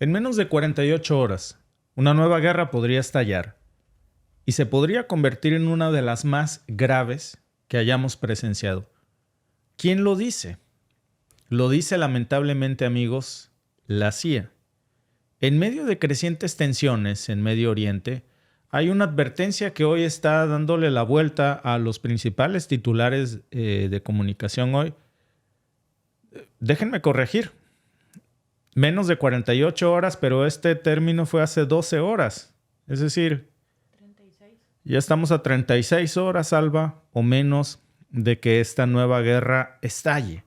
En menos de 48 horas, una nueva guerra podría estallar y se podría convertir en una de las más graves que hayamos presenciado. ¿Quién lo dice? Lo dice lamentablemente, amigos, la CIA. En medio de crecientes tensiones en Medio Oriente, hay una advertencia que hoy está dándole la vuelta a los principales titulares de comunicación hoy. Déjenme corregir. Menos de 48 horas, pero este término fue hace 12 horas. Es decir, 36. ya estamos a 36 horas, Alba, o menos, de que esta nueva guerra estalle.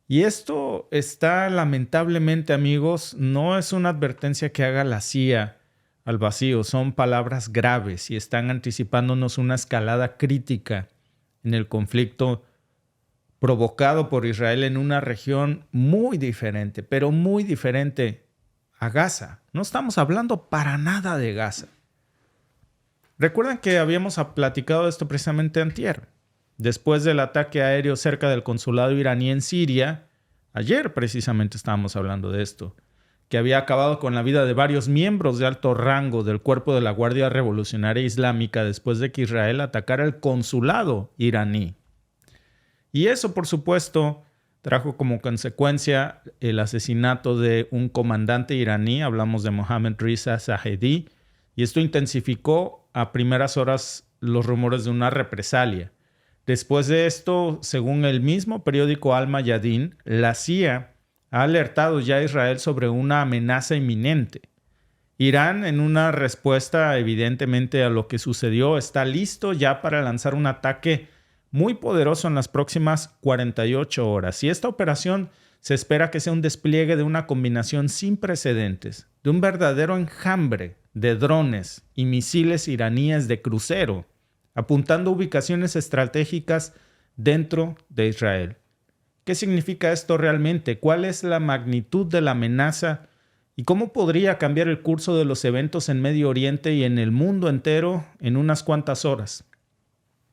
Y esto está, lamentablemente, amigos, no es una advertencia que haga la CIA al vacío. Son palabras graves y están anticipándonos una escalada crítica en el conflicto provocado por Israel en una región muy diferente, pero muy diferente a Gaza. No estamos hablando para nada de Gaza. Recuerdan que habíamos platicado de esto precisamente antier. Después del ataque aéreo cerca del consulado iraní en Siria, ayer precisamente estábamos hablando de esto, que había acabado con la vida de varios miembros de alto rango del cuerpo de la Guardia Revolucionaria Islámica después de que Israel atacara el consulado iraní. Y eso, por supuesto, trajo como consecuencia el asesinato de un comandante iraní, hablamos de Mohammad Reza Zahedi, y esto intensificó a primeras horas los rumores de una represalia. Después de esto, según el mismo periódico Al Mayadin, la CIA ha alertado ya a Israel sobre una amenaza inminente. Irán, en una respuesta evidentemente a lo que sucedió, está listo ya para lanzar un ataque muy poderoso en las próximas 48 horas. Y esta operación se espera que sea un despliegue de una combinación sin precedentes, de un verdadero enjambre de drones y misiles iraníes de crucero, apuntando a ubicaciones estratégicas dentro de Israel. ¿Qué significa esto realmente? ¿Cuál es la magnitud de la amenaza? ¿Y cómo podría cambiar el curso de los eventos en Medio Oriente y en el mundo entero en unas cuantas horas?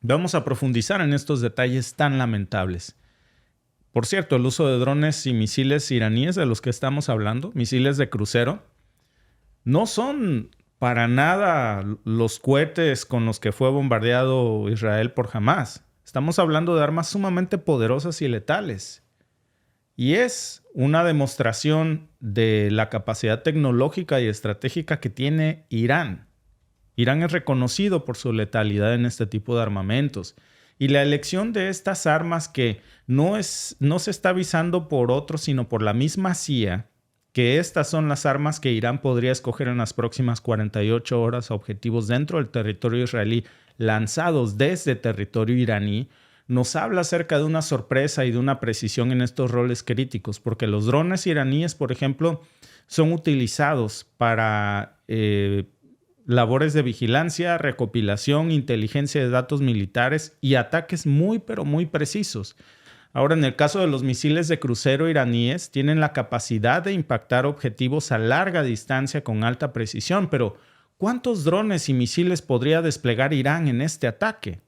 Vamos a profundizar en estos detalles tan lamentables. Por cierto, el uso de drones y misiles iraníes de los que estamos hablando, misiles de crucero, no son para nada los cohetes con los que fue bombardeado Israel por Hamás. Estamos hablando de armas sumamente poderosas y letales. Y es una demostración de la capacidad tecnológica y estratégica que tiene Irán. Irán es reconocido por su letalidad en este tipo de armamentos. Y la elección de estas armas que no se está avisando por otros, sino por la misma CIA, que estas son las armas que Irán podría escoger en las próximas 48 horas a objetivos dentro del territorio israelí, lanzados desde territorio iraní, nos habla acerca de una sorpresa y de una precisión en estos roles críticos, porque los drones iraníes, por ejemplo, son utilizados para labores de vigilancia, recopilación, inteligencia de datos militares y ataques muy, pero muy precisos. Ahora, en el caso de los misiles de crucero iraníes, tienen la capacidad de impactar objetivos a larga distancia con alta precisión, pero ¿cuántos drones y misiles podría desplegar Irán en este ataque?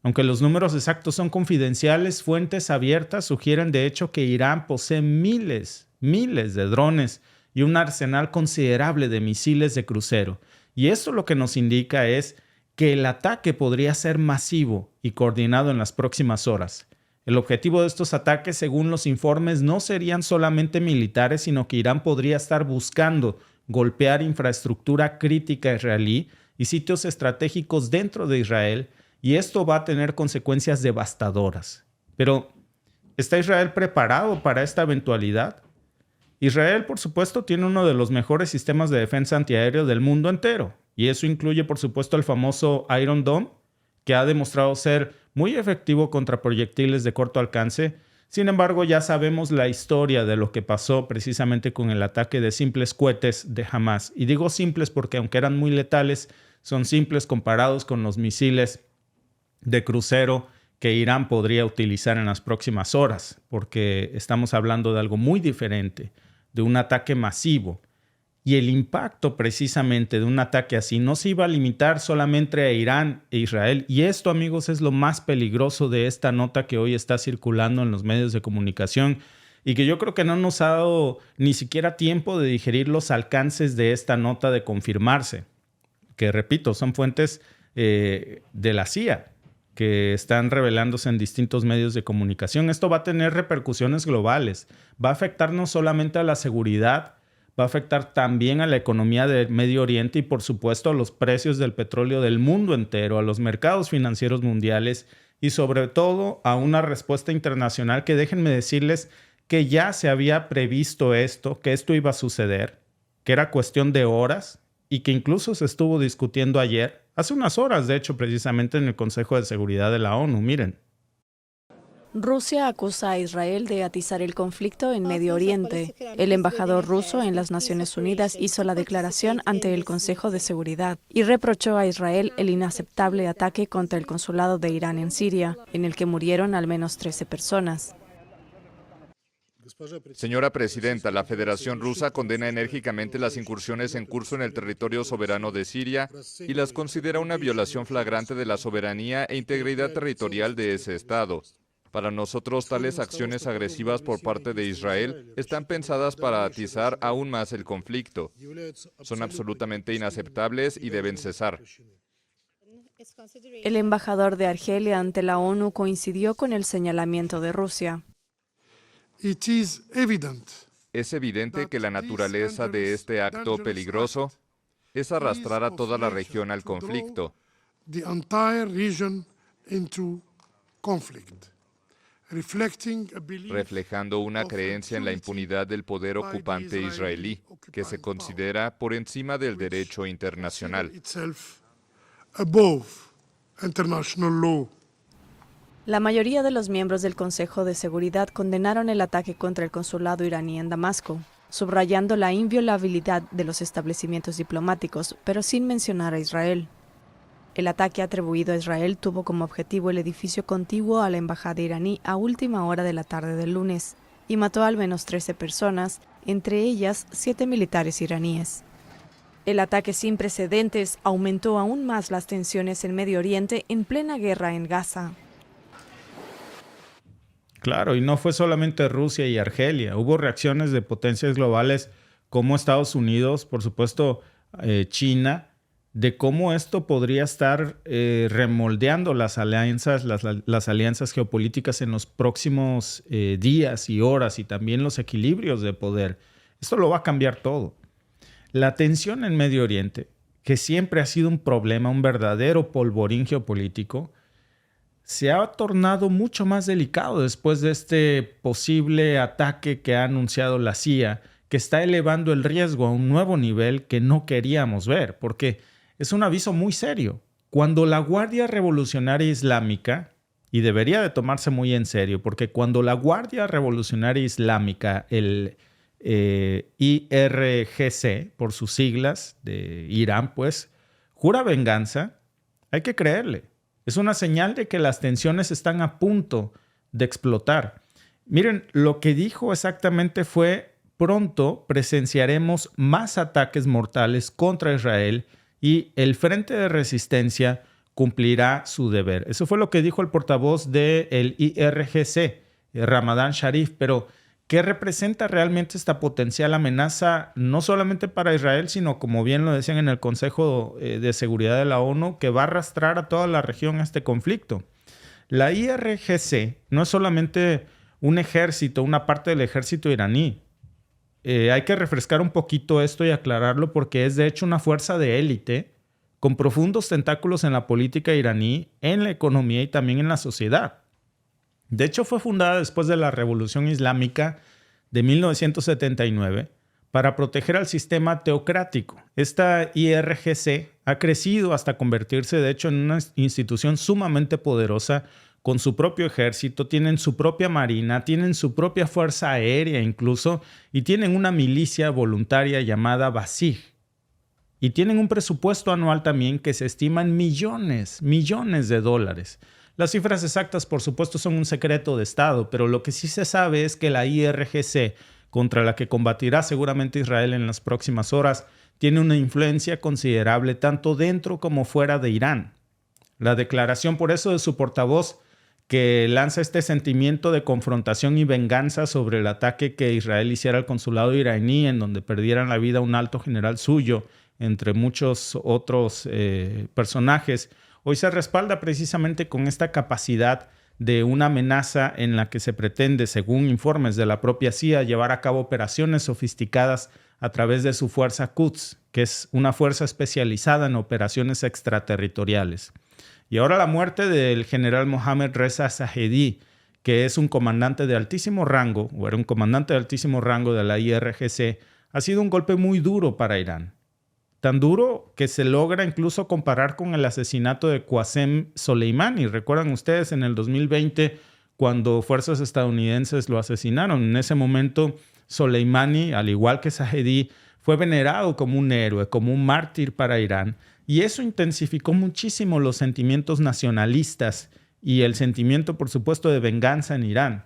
Aunque los números exactos son confidenciales, fuentes abiertas sugieren de hecho que Irán posee miles de drones y un arsenal considerable de misiles de crucero. Y esto lo que nos indica es que el ataque podría ser masivo y coordinado en las próximas horas. El objetivo de estos ataques, según los informes, no serían solamente militares, sino que Irán podría estar buscando golpear infraestructura crítica israelí y sitios estratégicos dentro de Israel, y esto va a tener consecuencias devastadoras. Pero, ¿está Israel preparado para esta eventualidad? Israel, por supuesto, tiene uno de los mejores sistemas de defensa antiaéreo del mundo entero, y eso incluye, por supuesto, el famoso Iron Dome, que ha demostrado ser muy efectivo contra proyectiles de corto alcance. Sin embargo, ya sabemos la historia de lo que pasó precisamente con el ataque de simples cohetes de Hamás. Y digo simples porque, aunque eran muy letales, son simples comparados con los misiles de crucero que Irán podría utilizar en las próximas horas, porque estamos hablando de algo muy diferente, de un ataque masivo. Y el impacto precisamente de un ataque así no se iba a limitar solamente a Irán e Israel. Y esto, amigos, es lo más peligroso de esta nota que hoy está circulando en los medios de comunicación, y que yo creo que no nos ha dado ni siquiera tiempo de digerir los alcances de esta nota de confirmarse, que repito, son fuentes de la CIA que están revelándose en distintos medios de comunicación. Esto va a tener repercusiones globales, va a afectar no solamente a la seguridad, va a afectar también a la economía del Medio Oriente y por supuesto a los precios del petróleo del mundo entero, a los mercados financieros mundiales y sobre todo a una respuesta internacional que déjenme decirles que ya se había previsto esto, que esto iba a suceder, que era cuestión de horas y que incluso se estuvo discutiendo ayer, hace unas horas de hecho precisamente en el Consejo de Seguridad de la ONU, miren. Rusia acusa a Israel de atizar el conflicto en Medio Oriente. El embajador ruso en las Naciones Unidas hizo la declaración ante el Consejo de Seguridad y reprochó a Israel el inaceptable ataque contra el consulado de Irán en Siria, en el que murieron al menos 13 personas. Señora Presidenta, la Federación Rusa condena enérgicamente las incursiones en curso en el territorio soberano de Siria y las considera una violación flagrante de la soberanía e integridad territorial de ese Estado. Para nosotros, tales acciones agresivas por parte de Israel están pensadas para atizar aún más el conflicto. Son absolutamente inaceptables y deben cesar. El embajador de Argelia ante la ONU coincidió con el señalamiento de Rusia. Es evidente que la naturaleza de este acto peligroso es arrastrar a toda la región al conflicto. Reflejando una creencia en la impunidad del poder ocupante israelí, que se considera por encima del derecho internacional. La mayoría de los miembros del Consejo de Seguridad condenaron el ataque contra el consulado iraní en Damasco, subrayando la inviolabilidad de los establecimientos diplomáticos, pero sin mencionar a Israel. El ataque atribuido a Israel tuvo como objetivo el edificio contiguo a la embajada iraní a última hora de la tarde del lunes y mató al menos 13 personas, entre ellas 7 militares iraníes. El ataque sin precedentes aumentó aún más las tensiones en Medio Oriente en plena guerra en Gaza. Claro, y no fue solamente Rusia y Argelia. Hubo reacciones de potencias globales como Estados Unidos, por supuesto China, de cómo esto podría estar remoldeando las alianzas geopolíticas en los próximos días y horas y también los equilibrios de poder. Esto lo va a cambiar todo. La tensión en Medio Oriente, que siempre ha sido un problema, un verdadero polvorín geopolítico, se ha tornado mucho más delicado después de este posible ataque que ha anunciado la CIA, que está elevando el riesgo a un nuevo nivel que no queríamos ver, porque es un aviso muy serio. Cuando la Guardia Revolucionaria Islámica, y debería de tomarse muy en serio, porque cuando la Guardia Revolucionaria Islámica, el IRGC, por sus siglas de Irán, pues, jura venganza, hay que creerle. Es una señal de que las tensiones están a punto de explotar. Miren, lo que dijo exactamente fue: pronto presenciaremos más ataques mortales contra Israel y el Frente de Resistencia cumplirá su deber. Eso fue lo que dijo el portavoz del IRGC, Ramadán Sharif. Pero, ¿qué representa realmente esta potencial amenaza, no solamente para Israel, sino, como bien lo decían en el Consejo de Seguridad de la ONU, que va a arrastrar a toda la región a este conflicto? La IRGC no es solamente un ejército, una parte del ejército iraní. Hay que refrescar un poquito esto y aclararlo, porque es de hecho una fuerza de élite con profundos tentáculos en la política iraní, en la economía y también en la sociedad. De hecho, fue fundada después de la Revolución Islámica de 1979 para proteger al sistema teocrático. Esta IRGC ha crecido hasta convertirse, de hecho, en una institución sumamente poderosa con su propio ejército, tienen su propia marina, tienen su propia fuerza aérea incluso, y tienen una milicia voluntaria llamada Basij. Y tienen un presupuesto anual también que se estima en millones de dólares. Las cifras exactas, por supuesto, son un secreto de Estado, pero lo que sí se sabe es que la IRGC, contra la que combatirá seguramente Israel en las próximas horas, tiene una influencia considerable tanto dentro como fuera de Irán. La declaración, por eso, de su portavoz, que lanza este sentimiento de confrontación y venganza sobre el ataque que Israel hiciera al consulado iraní, en donde perdieran la vida un alto general suyo, entre muchos otros personajes, hoy se respalda precisamente con esta capacidad de una amenaza en la que se pretende, según informes de la propia CIA, llevar a cabo operaciones sofisticadas a través de su fuerza Quds, que es una fuerza especializada en operaciones extraterritoriales. Y ahora la muerte del general Mohammad Reza Zahedi, que es un comandante de altísimo rango, o era un comandante de altísimo rango de la IRGC, ha sido un golpe muy duro para Irán. Tan duro que se logra incluso comparar con el asesinato de Qasem Soleimani. ¿Recuerdan ustedes en el 2020 cuando fuerzas estadounidenses lo asesinaron? En ese momento Soleimani, al igual que Zahedi, fue venerado como un héroe, como un mártir para Irán. Y eso intensificó muchísimo los sentimientos nacionalistas y el sentimiento, por supuesto, de venganza en Irán.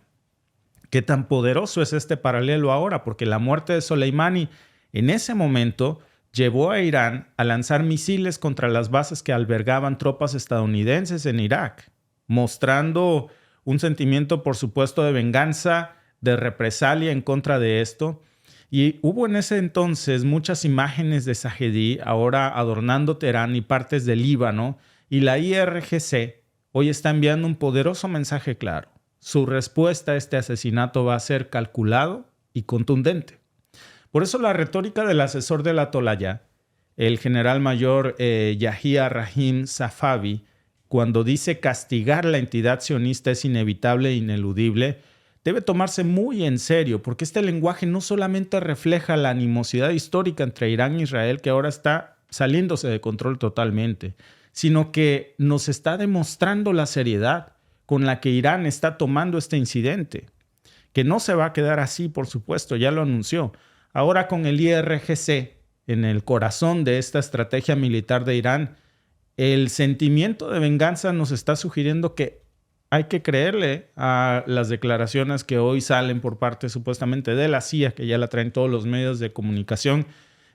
¿Qué tan poderoso es este paralelo ahora? Porque la muerte de Soleimani en ese momento llevó a Irán a lanzar misiles contra las bases que albergaban tropas estadounidenses en Irak, mostrando un sentimiento, por supuesto, de venganza, de represalia en contra de esto. Y hubo en ese entonces muchas imágenes de Zahedi ahora adornando Teherán y partes del Líbano, y la IRGC hoy está enviando un poderoso mensaje claro. Su respuesta a este asesinato va a ser calculado y contundente. Por eso la retórica del asesor del Atolaya, el general mayor Yahya Rahim Safavi, cuando dice castigar la entidad sionista es inevitable e ineludible, debe tomarse muy en serio, porque este lenguaje no solamente refleja la animosidad histórica entre Irán e Israel, que ahora está saliéndose de control totalmente, sino que nos está demostrando la seriedad con la que Irán está tomando este incidente, que no se va a quedar así, por supuesto, ya lo anunció. Ahora con el IRGC en el corazón de esta estrategia militar de Irán, el sentimiento de venganza nos está sugiriendo que hay que creerle a las declaraciones que hoy salen por parte supuestamente de la CIA, que ya la traen todos los medios de comunicación,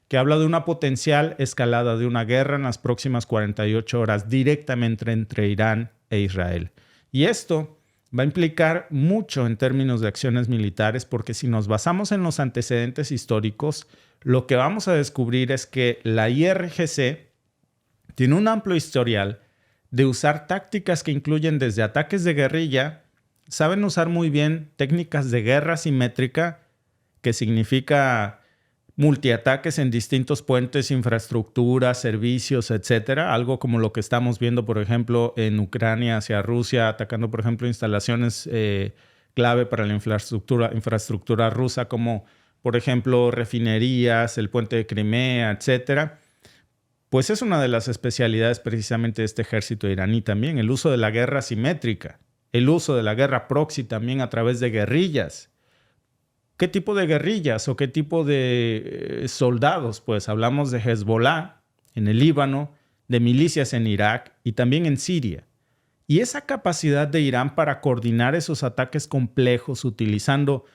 que habla de una potencial escalada de una guerra en las próximas 48 horas directamente entre Irán e Israel. Y esto va a implicar mucho en términos de acciones militares, porque si nos basamos en los antecedentes históricos, lo que vamos a descubrir es que la IRGC tiene un amplio historial de usar tácticas que incluyen desde ataques de guerrilla, saben usar muy bien técnicas de guerra simétrica, que significa multiataques en distintos puentes, infraestructuras, servicios, etcétera. Algo como lo que estamos viendo, por ejemplo, en Ucrania hacia Rusia, atacando, por ejemplo, instalaciones clave para la infraestructura rusa, como, por ejemplo, refinerías, el puente de Crimea, etcétera. Pues es una de las especialidades precisamente de este ejército iraní también, el uso de la guerra simétrica, el uso de la guerra proxy también a través de guerrillas. ¿Qué tipo de guerrillas o qué tipo de soldados? Pues hablamos de Hezbollah en el Líbano, de milicias en Irak y también en Siria. Y esa capacidad de Irán para coordinar esos ataques complejos utilizando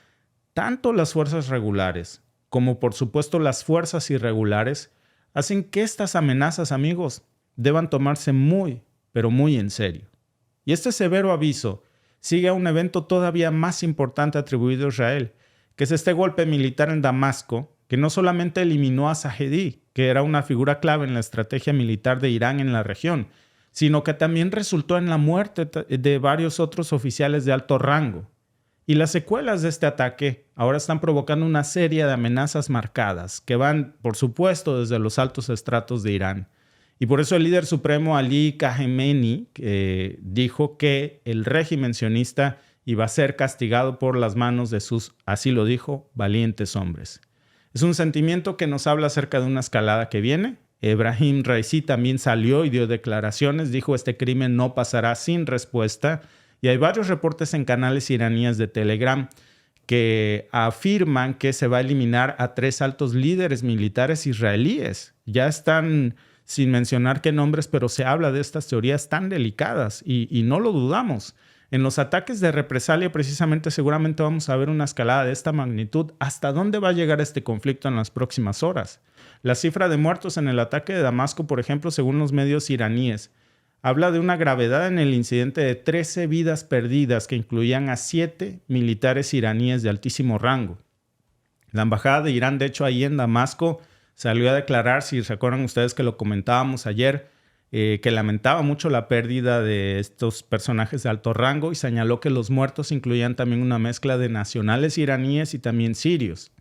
tanto las fuerzas regulares como por supuesto las fuerzas irregulares hacen que estas amenazas, amigos, deban tomarse muy, pero muy en serio. Y este severo aviso sigue a un evento todavía más importante atribuido a Israel, que es este golpe militar en Damasco, que no solamente eliminó a Zahedi, que era una figura clave en la estrategia militar de Irán en la región, sino que también resultó en la muerte de varios otros oficiales de alto rango. Y las secuelas de este ataque ahora están provocando una serie de amenazas marcadas que van, por supuesto, desde los altos estratos de Irán. Y por eso el líder supremo Ali Khamenei dijo que el régimen sionista iba a ser castigado por las manos de sus, así lo dijo, valientes hombres. Es un sentimiento que nos habla acerca de una escalada que viene. Ebrahim Raisi también salió y dio declaraciones, dijo este crimen no pasará sin respuesta. Y hay varios reportes en canales iraníes de Telegram que afirman que se va a eliminar a 3 altos líderes militares israelíes. Ya están, sin mencionar qué nombres, pero se habla de estas teorías tan delicadas y no lo dudamos. En los ataques de represalia, precisamente, seguramente vamos a ver una escalada de esta magnitud. ¿Hasta dónde va a llegar este conflicto en las próximas horas? La cifra de muertos en el ataque de Damasco, por ejemplo, según los medios iraníes, habla de una gravedad en el incidente de 13 vidas perdidas que incluían a 7 militares iraníes de altísimo rango. La embajada de Irán, de hecho, ahí en Damasco, salió a declarar, si recuerdan ustedes que lo comentábamos ayer, que lamentaba mucho la pérdida de estos personajes de alto rango y señaló que los muertos incluían también una mezcla de nacionales iraníes y también sirios.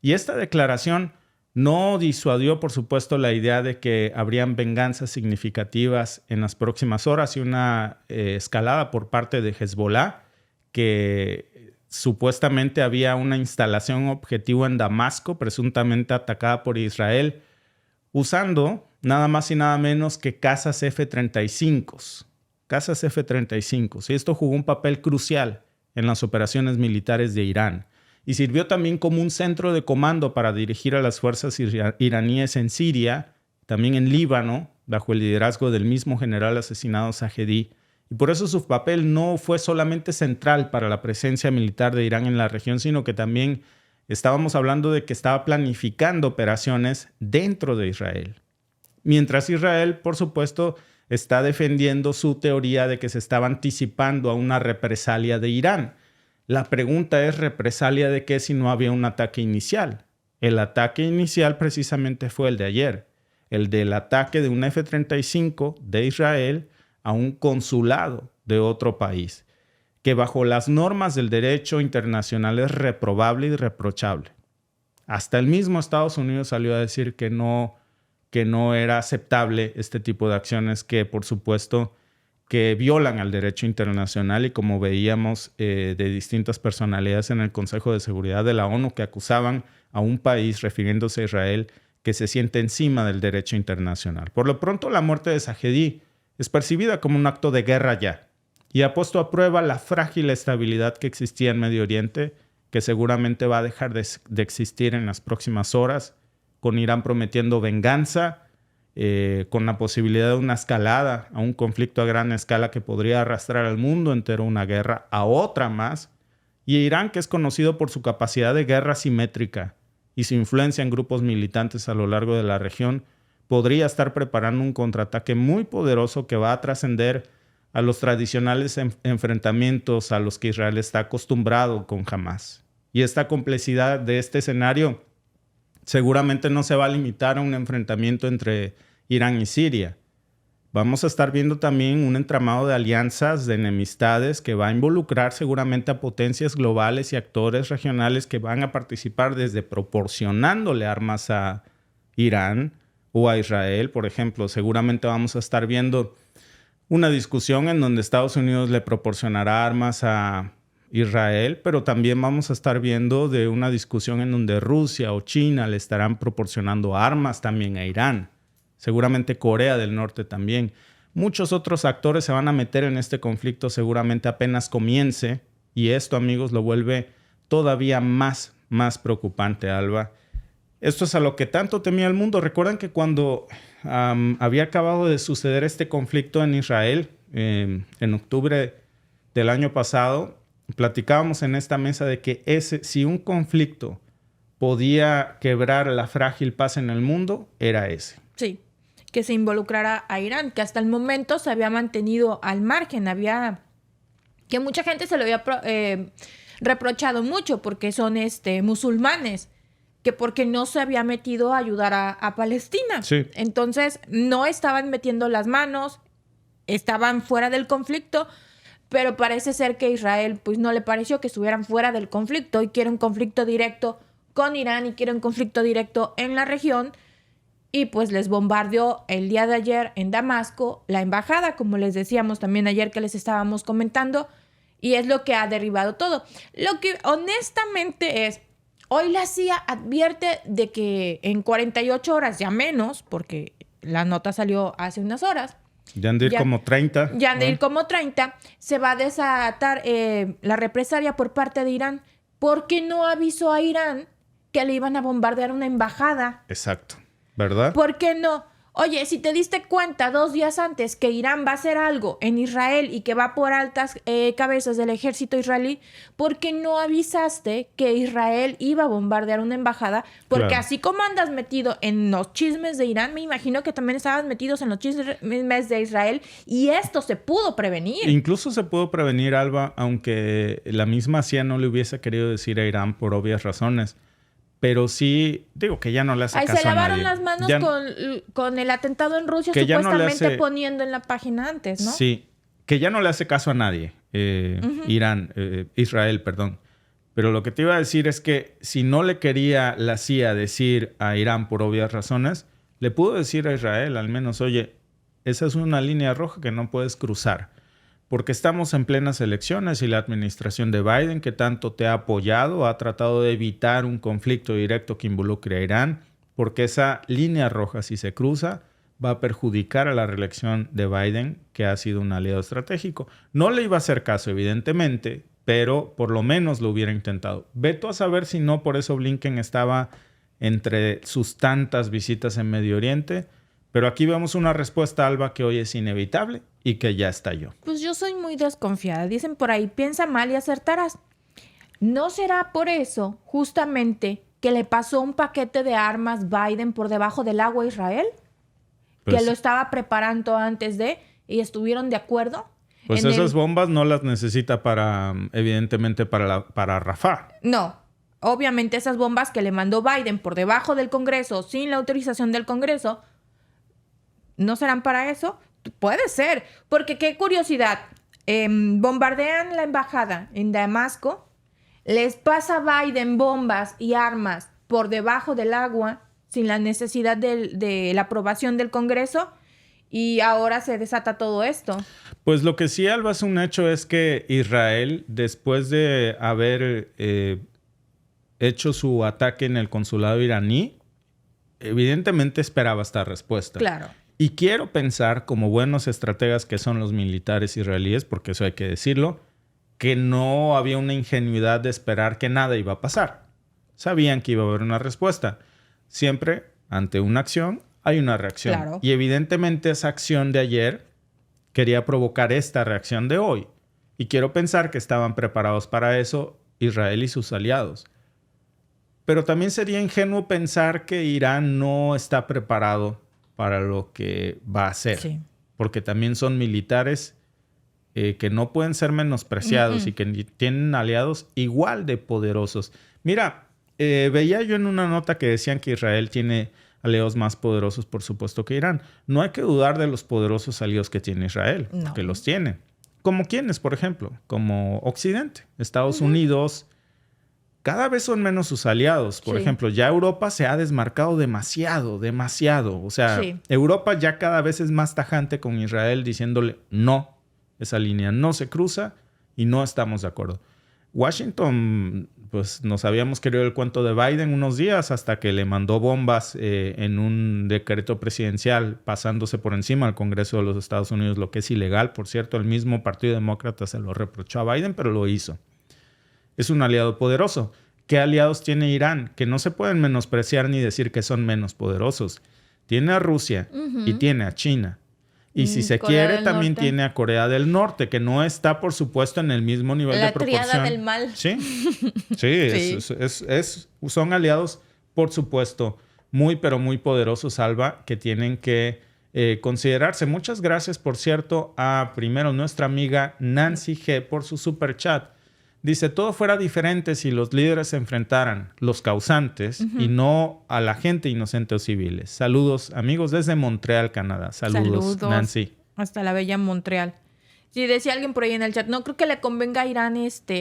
Y esta declaración no disuadió, por supuesto, la idea de que habrían venganzas significativas en las próximas horas y una escalada por parte de Hezbollah, que supuestamente había una instalación objetivo en Damasco, presuntamente atacada por Israel, usando nada más y nada menos que cazas F-35. Cazas F-35. Y esto jugó un papel crucial en las operaciones militares de Irán. Y sirvió también como un centro de comando para dirigir a las fuerzas iraníes en Siria, también en Líbano, bajo el liderazgo del mismo general asesinado Zahedi. Y por eso su papel no fue solamente central para la presencia militar de Irán en la región, sino que también estábamos hablando de que estaba planificando operaciones dentro de Israel. Mientras Israel, por supuesto, está defendiendo su teoría de que se estaba anticipando a una represalia de Irán. La pregunta es, ¿represalia de qué si no había un ataque inicial? El ataque inicial precisamente fue el de ayer, el del ataque de un F-35 de Israel a un consulado de otro país, que bajo las normas del derecho internacional es reprobable y reprochable. Hasta el mismo Estados Unidos salió a decir que no era aceptable este tipo de acciones que, por supuesto, que violan al derecho internacional y como veíamos de distintas personalidades en el Consejo de Seguridad de la ONU que acusaban a un país, refiriéndose a Israel, que se siente encima del derecho internacional. Por lo pronto, la muerte de Zahedi es percibida como un acto de guerra ya y ha puesto a prueba la frágil estabilidad que existía en Medio Oriente, que seguramente va a dejar de existir en las próximas horas, con Irán prometiendo venganza, con la posibilidad de una escalada a un conflicto a gran escala que podría arrastrar al mundo entero a una guerra, a otra más, y Irán, que es conocido por su capacidad de guerra simétrica y su influencia en grupos militantes a lo largo de la región, podría estar preparando un contraataque muy poderoso que va a trascender a los tradicionales enfrentamientos a los que Israel está acostumbrado con Hamás. Y esta complejidad de este escenario seguramente no se va a limitar a un enfrentamiento entre Irán y Siria. Vamos a estar viendo también un entramado de alianzas, de enemistades que va a involucrar seguramente a potencias globales y actores regionales que van a participar desde proporcionándole armas a Irán o a Israel. Por ejemplo, seguramente vamos a estar viendo una discusión en donde Estados Unidos le proporcionará armas a Israel, pero también vamos a estar viendo de una discusión en donde Rusia o China le estarán proporcionando armas también a Irán. Seguramente Corea del Norte también. Muchos otros actores se van a meter en este conflicto seguramente apenas comience y esto, amigos, lo vuelve todavía más preocupante, Alba. Esto es a lo que tanto temía el mundo. Recuerdan que cuando había acabado de suceder este conflicto en Israel, en octubre del año pasado, platicábamos en esta mesa de que si un conflicto podía quebrar la frágil paz en el mundo, era ese. Sí, que se involucrara a Irán, que hasta el momento se había mantenido al margen. Que mucha gente se lo había reprochado mucho porque son musulmanes, que porque no se había metido a ayudar a Palestina. Sí. Entonces, no estaban metiendo las manos, estaban fuera del conflicto, pero parece ser que Israel pues no le pareció que estuvieran fuera del conflicto y quiere un conflicto directo con Irán y quiere un conflicto directo en la región y pues les bombardeó el día de ayer en Damasco la embajada, como les decíamos también ayer que les estábamos comentando, y es lo que ha derribado todo. Lo que honestamente es, hoy la CIA advierte de que en 48 horas, ya menos, porque la nota salió hace unas horas, Ya han de ir como 30. Ya han de ir como 30. Se va a desatar la represalia por parte de Irán. Porque no avisó a Irán que le iban a bombardear una embajada. Exacto. ¿Verdad? ¿Por qué no? Oye, si te diste cuenta 2 días antes que Irán va a hacer algo en Israel y que va por altas cabezas del ejército israelí, ¿por qué no avisaste que Israel iba a bombardear una embajada? Porque Claro. así como andas metido en los chismes de Irán, me imagino que también estabas metidos en los chismes de Israel y esto se pudo prevenir. Incluso se pudo prevenir, Alba, aunque la misma CIA no le hubiese querido decir a Irán por obvias razones. Pero sí, digo que ya no le hace Ahí caso se a nadie. lavaron las manos Ya- con el atentado en Rusia, que ya no le supuestamente hace- poniendo en la página antes, ¿no? Sí, que ya no le hace caso a nadie. Israel, perdón. Pero lo que te iba a decir es que si no le quería la CIA decir a Irán por obvias razones, le pudo decir a Israel al menos, oye, esa es una línea roja que no puedes cruzar. Porque estamos en plenas elecciones y la administración de Biden, que tanto te ha apoyado, ha tratado de evitar un conflicto directo que involucre a Irán, porque esa línea roja, si se cruza, va a perjudicar a la reelección de Biden, que ha sido un aliado estratégico. No le iba a hacer caso, evidentemente, pero por lo menos lo hubiera intentado. Veto a saber si no, por eso Blinken estaba entre sus tantas visitas en Medio Oriente. Pero aquí vemos una respuesta, Alba, que hoy es inevitable y que ya estalló. Pues yo soy muy desconfiada. Dicen por ahí, piensa mal y acertarás. ¿No será por eso, justamente, que le pasó un paquete de armas Biden por debajo del agua a Israel? Pues- Que lo estaba preparando antes de y estuvieron de acuerdo. Pues En esas el- bombas no las necesita para, evidentemente, para Rafah. No. Obviamente esas bombas que le mandó Biden por debajo del Congreso, sin la autorización del Congreso, ¿no serán para eso? Puede ser. Porque qué curiosidad. Bombardean la embajada en Damasco. Les pasa a Biden bombas y armas por debajo del agua sin la necesidad de la aprobación del Congreso. Y ahora se desata todo esto. Pues lo que sí, Alba, es un hecho es que Israel, después de haber hecho su ataque en el consulado iraní, evidentemente esperaba esta respuesta. Claro. Y quiero pensar, como buenos estrategas que son los militares israelíes, porque eso hay que decirlo, que no había una ingenuidad de esperar que nada iba a pasar. Sabían que iba a haber una respuesta. Siempre, ante una acción, hay una reacción. Claro. Y evidentemente esa acción de ayer quería provocar esta reacción de hoy. Y quiero pensar que estaban preparados para eso Israel y sus aliados. Pero también sería ingenuo pensar que Irán no está preparado para lo que va a hacer. Sí. Porque también son militares que no pueden ser menospreciados y que tienen aliados igual de poderosos. Mira, veía yo en una nota que decían que Israel tiene aliados más poderosos, por supuesto, que Irán. No hay que dudar de los poderosos aliados que tiene Israel, No. porque los tiene. ¿Como quiénes, por ejemplo? Como Occidente, Estados Unidos. Cada vez son menos sus aliados. Por Sí. ejemplo, ya Europa se ha desmarcado demasiado. O sea, Sí. Europa ya cada vez es más tajante con Israel diciéndole no, esa línea no se cruza y no estamos de acuerdo. Washington, pues nos habíamos querido el cuento de Biden unos días hasta que le mandó bombas en un decreto presidencial pasándose por encima al Congreso de los Estados Unidos, lo que es ilegal. Por cierto, el mismo Partido Demócrata se lo reprochó a Biden, pero lo hizo. Es un aliado poderoso. ¿Qué aliados tiene Irán? Que no se pueden menospreciar ni decir que son menos poderosos. Tiene a Rusia y tiene a China. Y si se Corea quiere, del también Norte. tiene a Corea del Norte, que no está, por supuesto, en el mismo nivel La de proporción. tríada del mal. Sí, Sí. son aliados, por supuesto, muy, pero muy poderosos, Alba, que tienen que considerarse. Muchas gracias, por cierto, a primero nuestra amiga Nancy G. por su super chat. Dice, todo fuera diferente si los líderes se enfrentaran, los causantes, y no a la gente inocente o civiles. Saludos, amigos, desde Montreal, Canadá. Saludos, Nancy. Hasta la bella Montreal. Sí, decía alguien por ahí en el chat, no creo que le convenga a Irán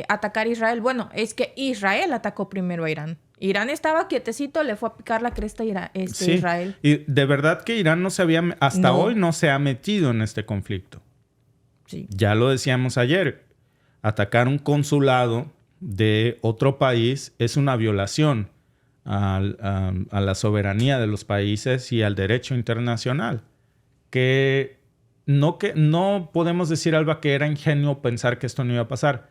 atacar a Israel. Bueno, es que Israel atacó primero a Irán. Irán estaba quietecito, le fue a picar la cresta a Sí, Israel. y de verdad que Irán no se había, hasta No. hoy no se ha metido en este conflicto. Sí. Ya lo decíamos ayer, atacar un consulado de otro país es una violación a la soberanía de los países y al derecho internacional. Que no podemos decir, Alba, que era ingenuo pensar que esto no iba a pasar.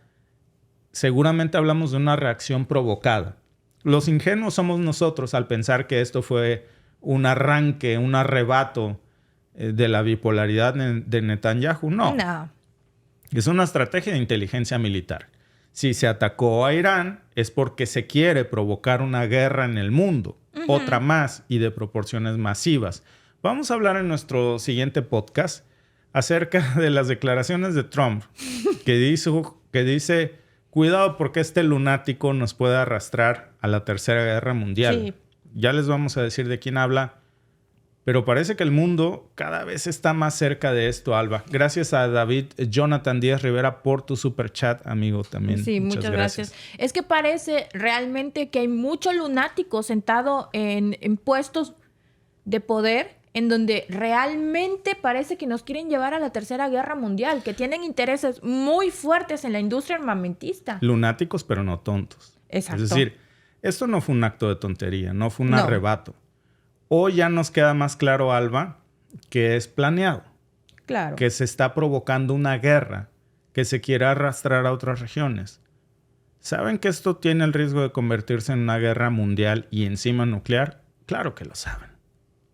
Seguramente hablamos de una reacción provocada. Los ingenuos somos nosotros al pensar que esto fue un arranque, un arrebato de la bipolaridad de Netanyahu. No. Es una estrategia de inteligencia militar. Si se atacó a Irán es porque se quiere provocar una guerra en el mundo. Otra más y de proporciones masivas. Vamos a hablar en nuestro siguiente podcast acerca de las declaraciones de Trump que dice, cuidado porque este lunático nos puede arrastrar a la Tercera Guerra Mundial. Sí. Ya les vamos a decir de quién habla. Pero parece que el mundo cada vez está más cerca de esto, Alba. Gracias a David Jonathan Díaz Rivera por tu super chat, amigo, también. Sí, muchas gracias. Es que parece realmente que hay mucho lunático sentado en puestos de poder en donde realmente parece que nos quieren llevar a la Tercera Guerra Mundial, que tienen intereses muy fuertes en la industria armamentista. Lunáticos, pero no tontos. Exacto. Es decir, esto no fue un acto de tontería, no fue un arrebato. Hoy ya nos queda más claro, Alba, que es planeado. Claro. Que se está provocando una guerra que se quiere arrastrar a otras regiones. ¿Saben que esto tiene el riesgo de convertirse en una guerra mundial y encima nuclear? Claro que lo saben.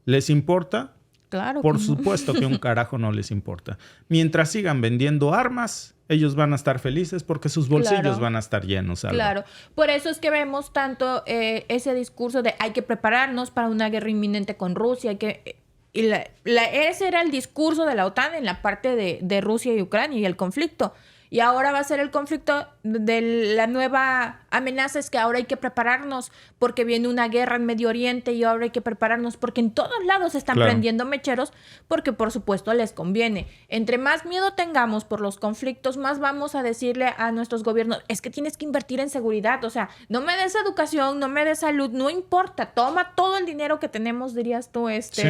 ¿Les importa? Claro. Por supuesto que un carajo no les importa. Mientras sigan vendiendo armas, ellos van a estar felices porque sus bolsillos van a estar llenos. Alba. Claro. Por eso es que vemos tanto ese discurso de hay que prepararnos para una guerra inminente con Rusia. Ese era el discurso de la OTAN en la parte de Rusia y Ucrania y el conflicto. Y ahora va a ser el conflicto de la nueva amenaza, es que ahora hay que prepararnos porque viene una guerra en Medio Oriente y ahora hay que prepararnos porque en todos lados están prendiendo mecheros porque por supuesto les conviene. Entre más miedo tengamos por los conflictos, más vamos a decirle a nuestros gobiernos, es que tienes que invertir en seguridad, o sea, no me des educación, no me des salud, no importa, toma todo el dinero que tenemos, dirías tú, sí.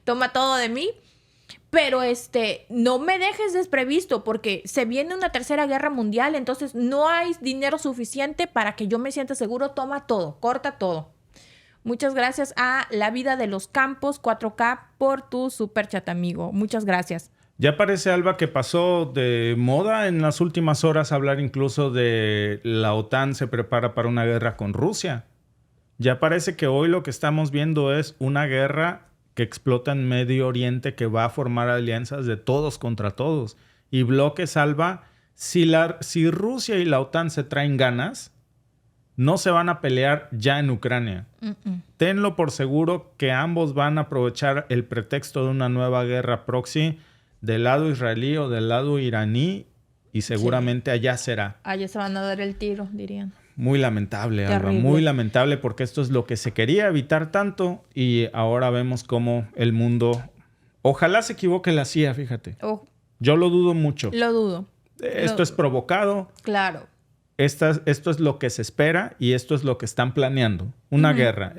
Toma todo de mí. Pero no me dejes desprevisto porque se viene una tercera guerra mundial, entonces no hay dinero suficiente para que yo me sienta seguro. Toma todo, corta todo. Muchas gracias a La Vida de los Campos 4K por tu super chat, amigo. Muchas gracias. Ya parece, Alba, que pasó de moda en las últimas horas hablar incluso de la OTAN se prepara para una guerra con Rusia. Ya parece que hoy lo que estamos viendo es una guerra que explota en Medio Oriente, que va a formar alianzas de todos contra todos. Y bloques, Alba, si Rusia y la OTAN se traen ganas, no se van a pelear ya en Ucrania. Tenlo por seguro que ambos van a aprovechar el pretexto de una nueva guerra proxy del lado israelí o del lado iraní y seguramente allá será. Allá se van a dar el tiro, dirían. Muy lamentable, Alba, muy lamentable porque esto es lo que se quería evitar tanto y ahora vemos cómo el mundo... Ojalá se equivoque la CIA, fíjate. Yo lo dudo mucho. Lo dudo. Esto es provocado. Claro. Esto es lo que se espera y esto es lo que están planeando. Una guerra.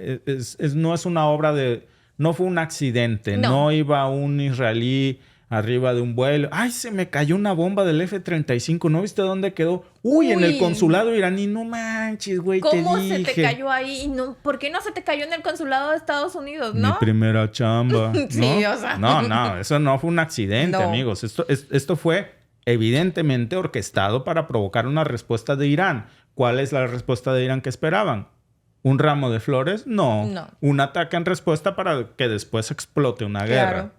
No es una obra de... No fue un accidente. No iba un israelí arriba de un vuelo. ¡Ay, se me cayó una bomba del F-35! ¿No viste dónde quedó? ¡Uy, en el consulado iraní! ¡No manches, güey! ¿Cómo se te cayó ahí? No, ¿por qué no se te cayó en el consulado de Estados Unidos, no? Mi primera chamba. Sí, o sea. No, eso no fue un accidente, amigos. Esto fue evidentemente orquestado para provocar una respuesta de Irán. ¿Cuál es la respuesta de Irán que esperaban? ¿Un ramo de flores? No. Un ataque en respuesta para que después explote una guerra.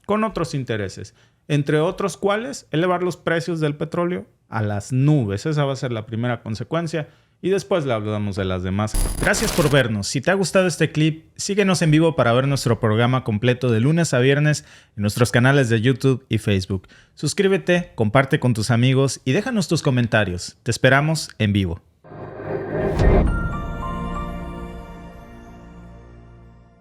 Con otros intereses. Entre otros, ¿cuáles? Elevar los precios del petróleo a las nubes. Esa va a ser la primera consecuencia. Y después le hablamos de las demás. Gracias por vernos. Si te ha gustado este clip, síguenos en vivo para ver nuestro programa completo de lunes a viernes en nuestros canales de YouTube y Facebook. Suscríbete, comparte con tus amigos y déjanos tus comentarios. Te esperamos en vivo.